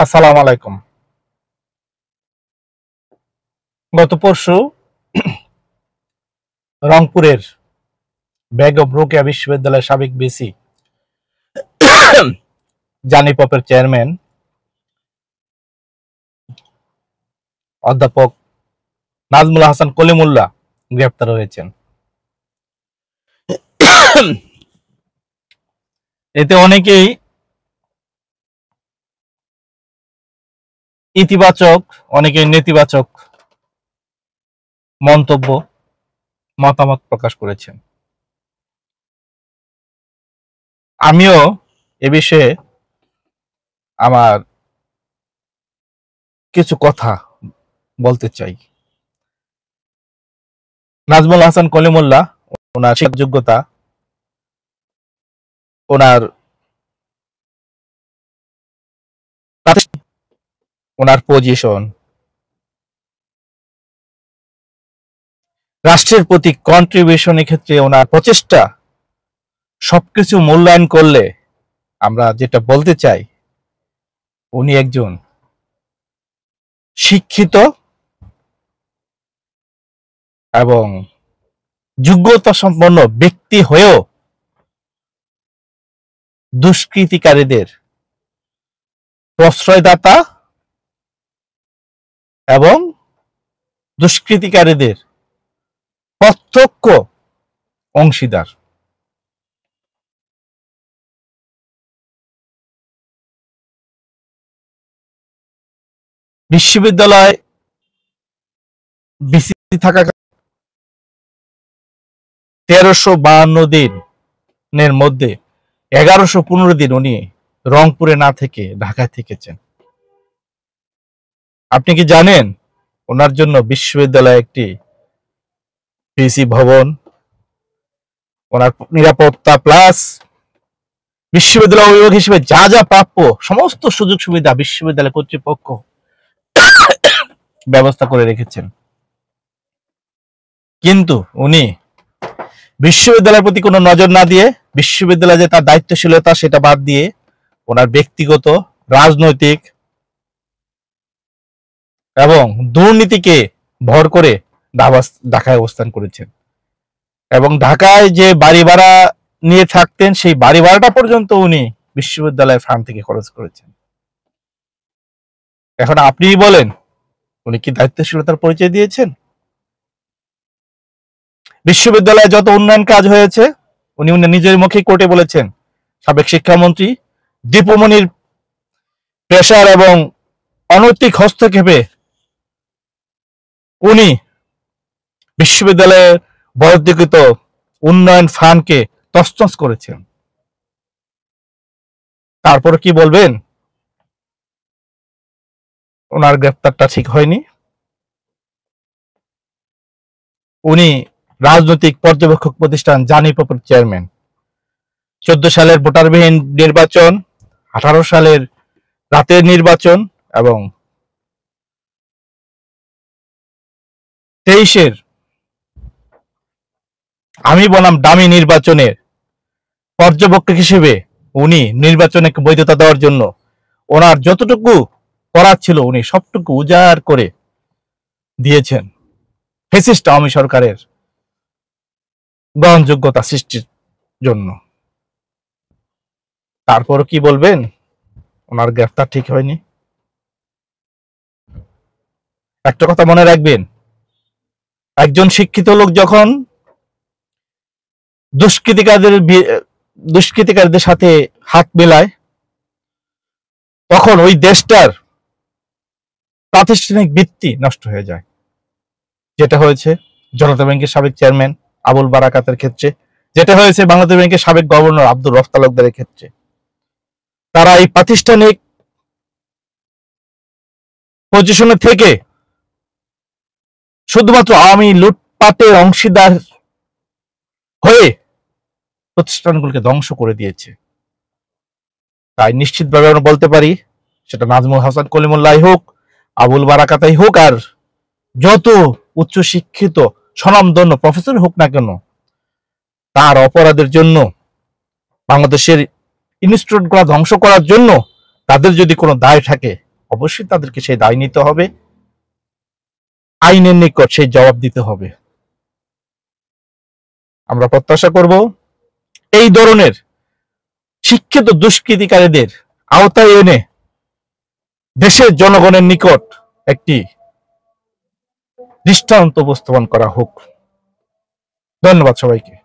আসসালামু আলাইকুম। গত পরশু রংপুরের বেগম রোকেয়া বিশ্ববিদ্যালয়ের সাবেক ভিসি জানি পপের চেয়ারম্যান অধ্যাপক নাজমুল হাসান কলিমুল্লাহ গ্রেপ্তার হয়েছেন। এতে অনেকেই ইতিবাচক, অনেকেই নেতিবাচক মন্তব্য, মতামত প্রকাশ করেছেন। আমিও এ বিষয়ে আমার কিছু কথা বলতে চাই। নাজমুল হাসান কলিমুল্লাহ, ওনার শিক্ষার যোগ্যতা, ওনার পজিশন, রাষ্ট্রের প্রতি কন্ট্রিবিউশনের ক্ষেত্রে ওনার প্রচেষ্টা, সবকিছু মূল্যায়ন করলে আমরা যেটা বলতে চাই, উনি একজন শিক্ষিত এবং যোগ্যতা সম্পন্ন ব্যক্তি হয়েও দুষ্কৃতিকারীদের প্রশ্রয়দাতা এবং দুষ্কৃতিকারীদের প্রত্যক্ষ অংশীদার। বিশ্ববিদ্যালয় ভিসি থাকা 1352 দিনের মধ্যে 1115 দিন উনি রংপুরে না থেকে ঢাকায় থেকেছেন। আপনি কি জানেন ওনার জন্য বিশ্ববিদ্যালয়ে একটি ভিসি ভবন, ওনার নিরাপত্তা প্লাস বিশ্ববিদ্যালয় অভিভাবক হিসেবে যা যা প্রাপ্য সমস্ত সুযোগ সুবিধা বিশ্ববিদ্যালয় কর্তৃপক্ষ ব্যবস্থা করে রেখেছেন। কিন্তু উনি বিশ্ববিদ্যালয়ের প্রতি কোনো নজর না দিয়ে, বিশ্ববিদ্যালয়ে যে তার দায়িত্বশীলতা সেটা বাদ দিয়ে ওনার ব্যক্তিগত, রাজনৈতিক এবং দুর্নীতিকে ভর করে ঢাকায় অবস্থান করেছেন এবং ঢাকায় যে বাড়ি ভাড়া নিয়ে থাকতেন সেই বাড়ি ভাড়াটা পর্যন্ত উনি বিশ্ববিদ্যালয়ের ফান্ড থেকে খরচ করেছেন। এখন আপনিই বলেন উনি কি দায়িত্বশীলতার পরিচয় দিয়েছেন? বিশ্ববিদ্যালয়ে যত উন্নয়ন কাজ হয়েছে উনি নিজের মুখে কোর্টে বলেছেন, সাবেক শিক্ষামন্ত্রী দীপুমনির প্রেসার এবং অনৈতিক হস্তক্ষেপে উনি বিশ্ববিদ্যালয়ের বরাদ্দকৃত উন্নয়ন ফান্ডকে তছনছ করেছেন। তারপর কি বলবেন ওনার গ্রেপ্তারটা ঠিক হয়নি? উনি রাজনৈতিক পর্যবেক্ষক প্রতিষ্ঠান জানি পপের চেয়ারম্যান। 14 সালের ভোটারবিহীন নির্বাচন, 18 সালের রাতের নির্বাচন এবং 23-এর আমি বনাম ডামি নির্বাচনের পর্যবেক্ষক হিসেবে উনি নির্বাচনে বৈধতা দেওয়ার জন্য ওনার যতটুকু করার ছিল উনি সবটুকু উজাড় করে দিয়েছেন ফ্যাসিস্ট আওয়ামী সরকারের গ্রহণযোগ্যতা সৃষ্টির জন্য। তারপর কি বলবেন ওনার গ্রেফতার ঠিক হয়নি? একটা কথা মনে রাখবেন, একজন শিক্ষিত লোক যখন দুষ্কৃতিকারীদের সাথে হাত মেলায় তখন ওই দেশটার প্রাতিষ্ঠানিক ভিত্তি নষ্ট হয়ে যায়। যেটা হয়েছে জনতা ব্যাংকের সাবেক চেয়ারম্যান আবুল বারাকাতের ক্ষেত্রে, যেটা হয়েছে বাংলাদেশ ব্যাংকের সাবেক গভর্নর আব্দুর রফ তালুকদারের ক্ষেত্রে। তারা এই প্রাতিষ্ঠানিক পজিশনে থেকে শুধুমাত্র আওয়ামী লুটপাটের অংশীদার হয়ে প্রতিষ্ঠানগুলোকে ধ্বংস করে দিয়েছে। তাই নিশ্চিতভাবে আমরা বলতে পারি, সেটা নাজমুল হাসান কলিমুল্লাহ হোক, আবুল বারাকাতাই হোক, আর যত উচ্চ শিক্ষিত স্বনামধন্য প্রফেসর হোক না কেন, তার অপরাধের জন্য বাংলাদেশের ইনস্টিটিউটগুলো ধ্বংস করার জন্য তাদের যদি কোনো দায় থাকে অবশ্যই তাদেরকে সেই দায় নিতে হবে, আইনের নিকট সেই জবাব দিতে হবে। আমরা প্রত্যাশা করব এই ধরনের শিক্ষিত দুষ্কৃতিকারীদের আওতায় এনে দেশের জনগণের নিকট একটি দৃষ্টান্ত উপস্থাপন করা হোক। ধন্যবাদ সবাইকে।